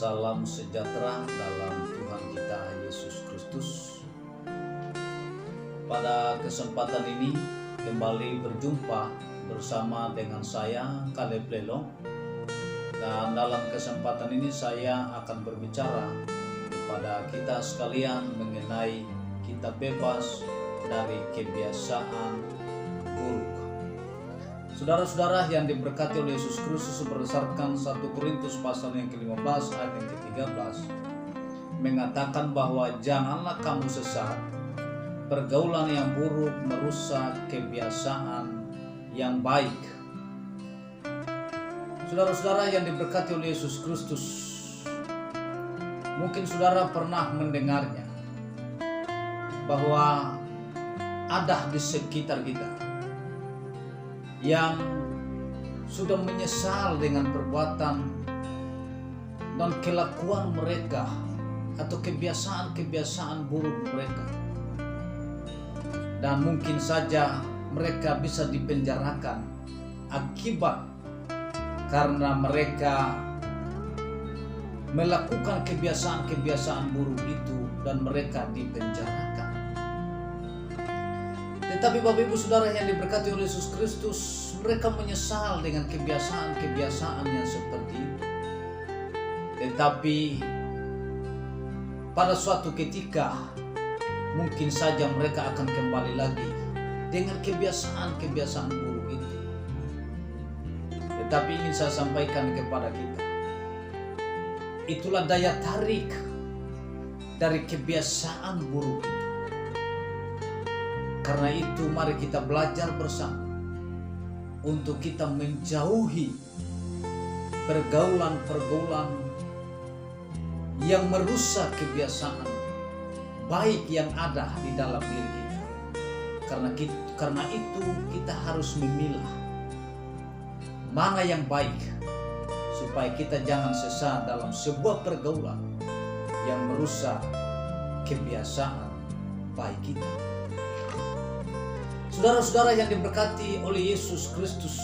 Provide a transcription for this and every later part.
Salam sejahtera dalam Tuhan kita Yesus Kristus. Pada kesempatan ini kembali berjumpa bersama dengan saya Caleb Lelong. Dan dalam kesempatan ini saya akan berbicara kepada kita sekalian mengenai kita bebas dari kebiasaan buruk. Saudara-saudara yang diberkati oleh Yesus Kristus, berdasarkan 1 Korintus pasal yang ke-15 ayat yang ke-13 mengatakan bahwa janganlah kamu sesat, pergaulan yang buruk merusak kebiasaan yang baik. Saudara-saudara yang diberkati oleh Yesus Kristus, mungkin saudara pernah mendengarnya bahwa ada di sekitar kita yang sudah menyesal dengan perbuatan dan kelakuan mereka atau kebiasaan-kebiasaan buruk mereka, dan mungkin saja mereka bisa dipenjarakan akibat karena mereka melakukan kebiasaan-kebiasaan buruk itu dan mereka dipenjarakan. Tetapi Bapak Ibu Saudara yang diberkati oleh Yesus Kristus, mereka menyesal dengan kebiasaan-kebiasaan yang seperti itu. Tetapi pada suatu ketika mungkin saja mereka akan kembali lagi dengan kebiasaan-kebiasaan buruk itu. Tetapi ingin saya sampaikan kepada kita, itulah daya tarik dari kebiasaan buruk itu. Karena itu mari kita belajar bersama untuk kita menjauhi pergaulan-pergaulan yang merusak kebiasaan baik yang ada di dalam diri kita. Karena itu kita harus memilah mana yang baik supaya kita jangan sesat dalam sebuah pergaulan yang merusak kebiasaan baik kita. Saudara-saudara yang diberkati oleh Yesus Kristus,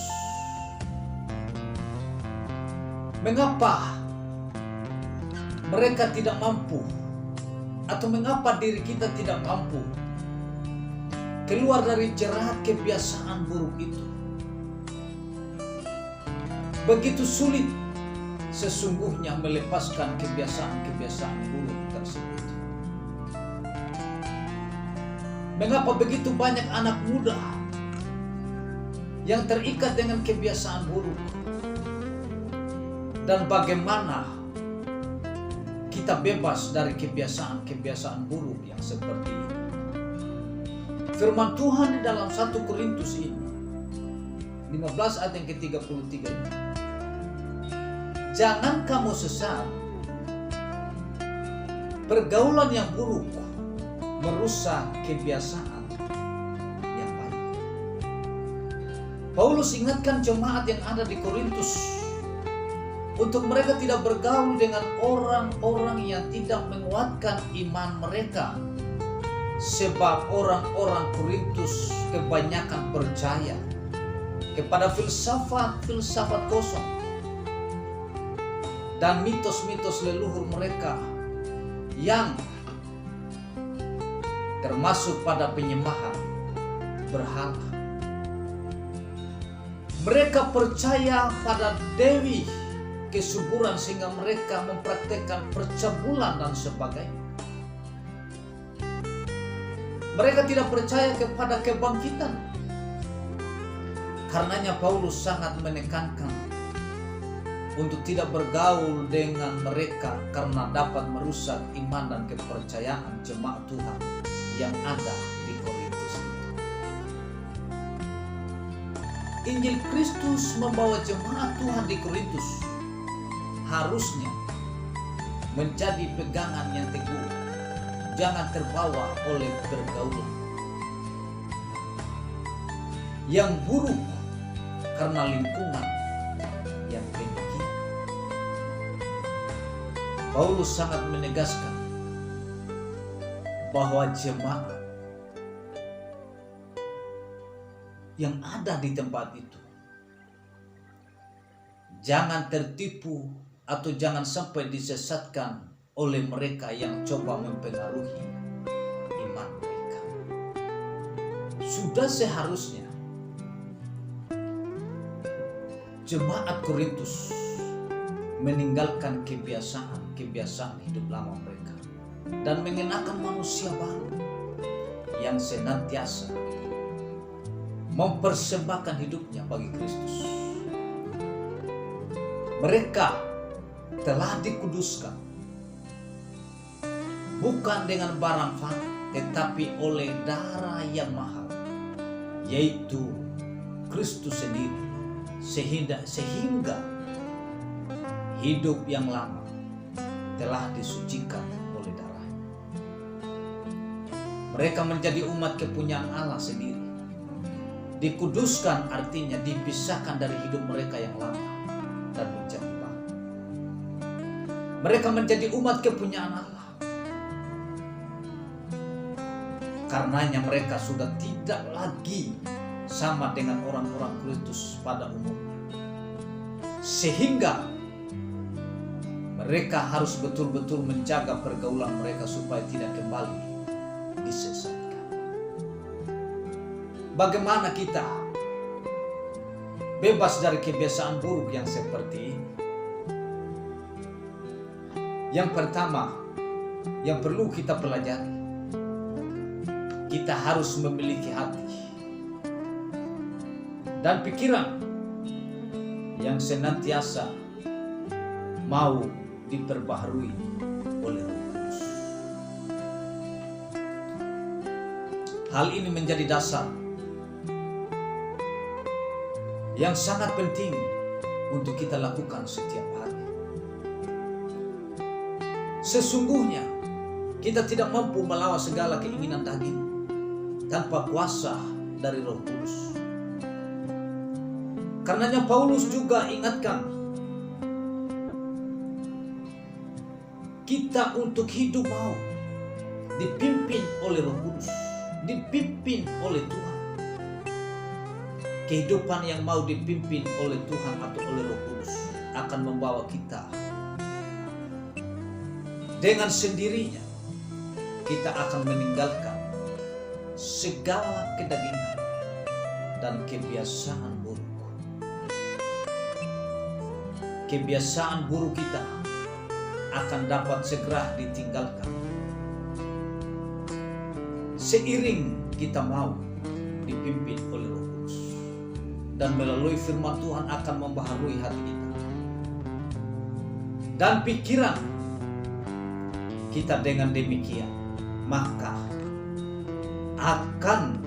mengapa mereka tidak mampu, atau mengapa diri kita tidak mampu keluar dari jerat kebiasaan buruk itu? Begitu sulit sesungguhnya melepaskan kebiasaan-kebiasaan buruk tersebut. Mengapa begitu banyak anak muda yang terikat dengan kebiasaan buruk? Dan bagaimana kita bebas dari kebiasaan-kebiasaan buruk yang seperti ini? Firman Tuhan di dalam 1 Korintus ini 15 ayat yang ke-33 ini, jangan kamu sesat, pergaulan yang buruk merusak kebiasaan yang baik. Paulus ingatkan jemaat yang ada di Korintus untuk mereka tidak bergaul dengan orang-orang yang tidak menguatkan iman mereka, sebab orang-orang Korintus kebanyakan percaya kepada filsafat kosong dan mitos-mitos leluhur mereka yang termasuk pada penyembahan berhala. Mereka percaya pada dewi kesuburan sehingga mereka mempraktekkan percabulan dan sebagainya. Mereka tidak percaya kepada kebangkitan. Karenanya Paulus sangat menekankan untuk tidak bergaul dengan mereka karena dapat merusak iman dan kepercayaan jemaat Tuhan yang ada di Korintus itu. Injil Kristus membawa jemaat Tuhan di Korintus harusnya menjadi pegangan yang teguh, jangan terbawa oleh pergaulan yang buruk karena lingkungan yang demikian. Paulus sangat menegaskan bahwa jemaat yang ada di tempat itu jangan tertipu atau jangan sampai disesatkan oleh mereka yang coba mempengaruhi iman mereka. Sudah seharusnya jemaat Korintus meninggalkan kebiasaan hidup lama mereka dan mengenakan manusia baru yang senantiasa mempersembahkan hidupnya bagi Kristus. Mereka telah dikuduskan bukan dengan barang fana, tetapi oleh darah yang mahal, yaitu Kristus sendiri, sehingga hidup yang lama telah disucikan oleh darahnya. Mereka menjadi umat kepunyaan Allah sendiri. Dikuduskan artinya dipisahkan dari hidup mereka yang lama dan menjadi baru. Mereka menjadi umat kepunyaan Allah. Karenanya mereka sudah tidak lagi sama dengan orang-orang Kristus pada umumnya. Sehingga mereka harus betul-betul menjaga pergaulan mereka supaya tidak kembali disesatkan. Bagaimana kita bebas dari kebiasaan buruk yang seperti ini? Yang pertama, yang perlu kita pelajari, kita harus memiliki hati dan pikiran yang senantiasa mau diperbaharui oleh Roh Kudus. Hal ini menjadi dasar yang sangat penting untuk kita lakukan setiap hari. Sesungguhnya kita tidak mampu melawan segala keinginan daging tanpa kuasa dari Roh Kudus. Karenanya Paulus juga ingatkan kita untuk hidup mau dipimpin oleh Roh Kudus, dipimpin oleh Tuhan. Kehidupan yang mau dipimpin oleh Tuhan atau oleh Roh Kudus akan membawa kita dengan sendirinya. Kita akan meninggalkan segala kedagingan dan kebiasaan buruk. Kebiasaan buruk kita akan dapat segera ditinggalkan seiring kita mau dipimpin oleh Roh Kudus, dan melalui firman Tuhan akan membaharui hati kita dan pikiran kita. Dengan demikian maka akan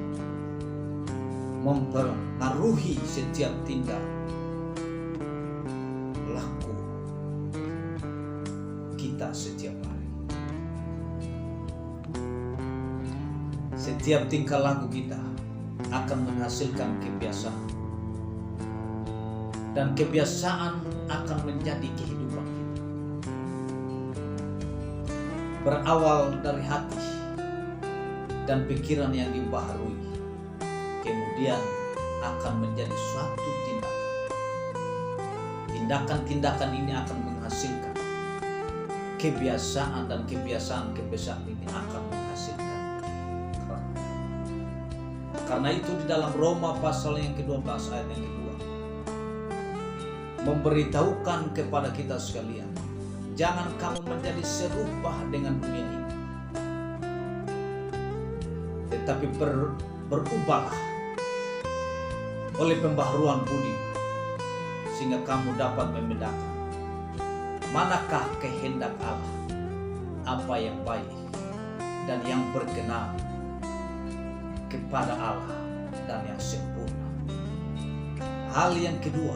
mempengaruhi setiap tindak laku kita setiap hari. Setiap tingkah laku kita akan menghasilkan kebiasaan, dan kebiasaan akan menjadi kehidupan kita. Berawal dari hati dan pikiran yang dibaharui, kemudian akan menjadi suatu tindakan. Tindakan-tindakan ini akan menghasilkan kebiasaan, dan kebiasaan ini akan menghasilkan karakter. Karena itu di dalam Roma pasal yang ke-12 ayat yang kedua memberitahukan kepada kita sekalian, jangan kamu menjadi serupa dengan dunia ini, tetapi berubahlah oleh pembaharuan budi, sehingga kamu dapat membedakan manakah kehendak Allah, apa yang baik dan yang berkenan kepada Allah dan yang sempurna. Hal yang kedua,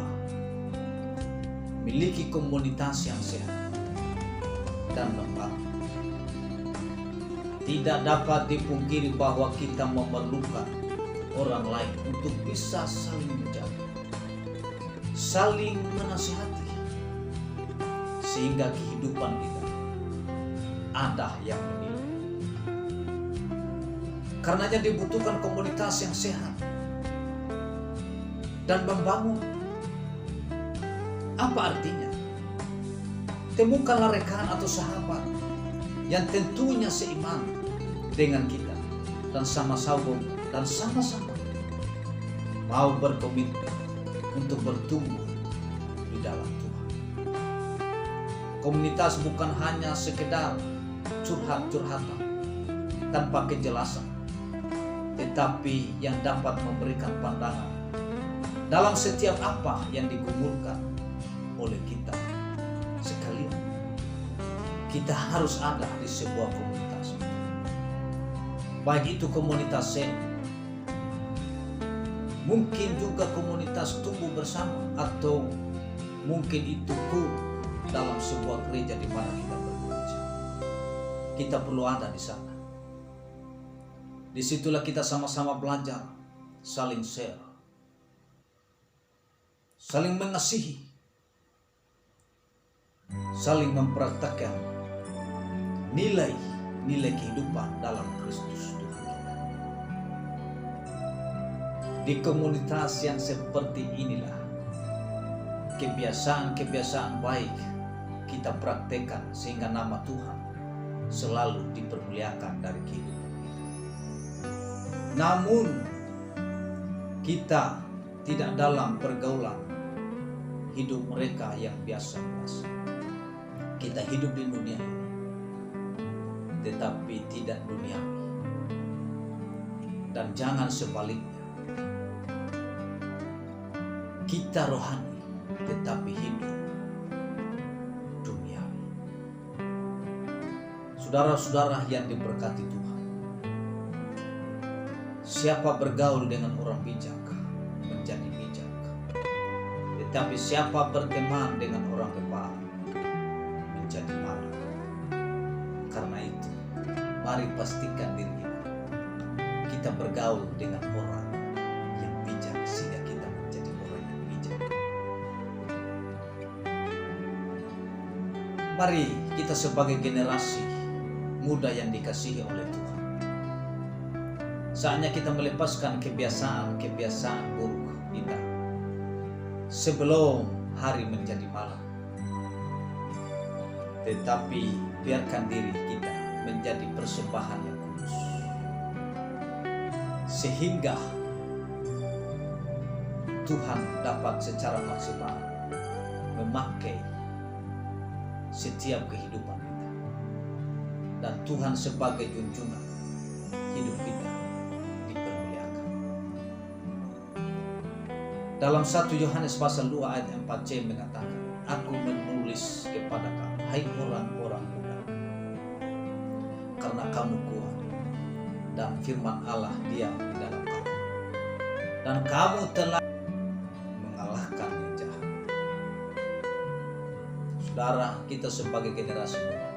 miliki komunitas yang sehat dan membangun. Tidak dapat dipungkiri bahwa kita memerlukan orang lain untuk bisa saling menjaga, saling menasihati, sehingga kehidupan kita ada yang menilai. Karenanya dibutuhkan komunitas yang sehat dan membangun. Apa artinya? Temukanlah rekan atau sahabat yang tentunya seiman dengan kita dan sama-sama mau berkomitmen untuk bertumbuh di dalam Tuhan. Komunitas bukan hanya sekedar curhat-curhatan tanpa kejelasan, tetapi yang dapat memberikan pandangan dalam setiap apa yang digumulkan oleh kita sekalian. Kita harus ada di sebuah komunitas, baik itu komunitas sel, mungkin juga komunitas tumbuh bersama, atau mungkin itu dalam sebuah gereja di mana kita bergereja. Kita perlu ada di sana. Disitulah kita sama-sama belajar, saling share, saling mengasihi, saling mempraktikkan nilai kehidupan dalam Kristus Tuhan kita. Di komunitas yang seperti inilah kebiasaan-kebiasaan baik kita praktekkan sehingga nama Tuhan selalu dipermuliakan dari kehidupan kita. Namun kita tidak dalam pergaulan hidup mereka yang biasa-biasa. Kita hidup di dunia ini, tetapi tidak duniawi. Dan jangan sebaliknya. Kita rohani, tetapi hidup duniawi. Saudara-saudara yang diberkati Tuhan, siapa bergaul dengan orang bijak menjadi bijak, tetapi siapa berteman dengan orang bebal menjadi malu. Karena itu, mari pastikan diri kita bergaul dengan orang yang bijak sehingga kita menjadi orang yang bijak. Mari kita sebagai generasi muda yang dikasihi oleh Tuhan, saatnya kita melepaskan kebiasaan buruk kita sebelum hari menjadi malam. Tetapi biarkan diri kita menjadi persembahan yang kudus, sehingga Tuhan dapat secara maksimal memakai setiap kehidupan kita, dan Tuhan sebagai junjungan hidup kita dipermuliakan. Dalam 1 Yohanes pasal 2 ayat 4c mengatakan, aku menulis kepada kamu, hai orang-orang muda, karena kamu kuat dan firman Allah diam di dalam kamu, dan kamu telah mengalahkan yang jahat. Saudara, kita sebagai generasi muda,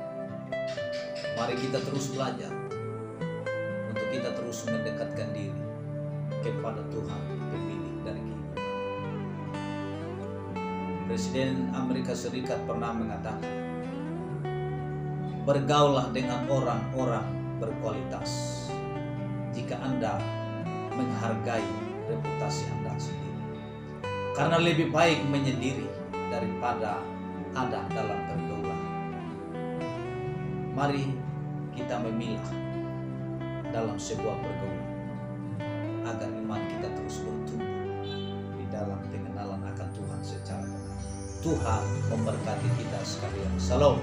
mari kita terus belajar untuk kita terus mendekatkan diri kepada Tuhan, pemilik dari kehidupan. Presiden Amerika Serikat pernah mengatakan, bergaullah dengan orang-orang berkualitas jika Anda menghargai reputasi Anda sendiri. Karena lebih baik menyendiri daripada ada dalam pergaulan. Mari kita memilah dalam sebuah pergaulan agar iman kita terus bertumbuh di dalam pengenalan akan Tuhan secara benar. Tuhan memberkati kita sekalian. Salam.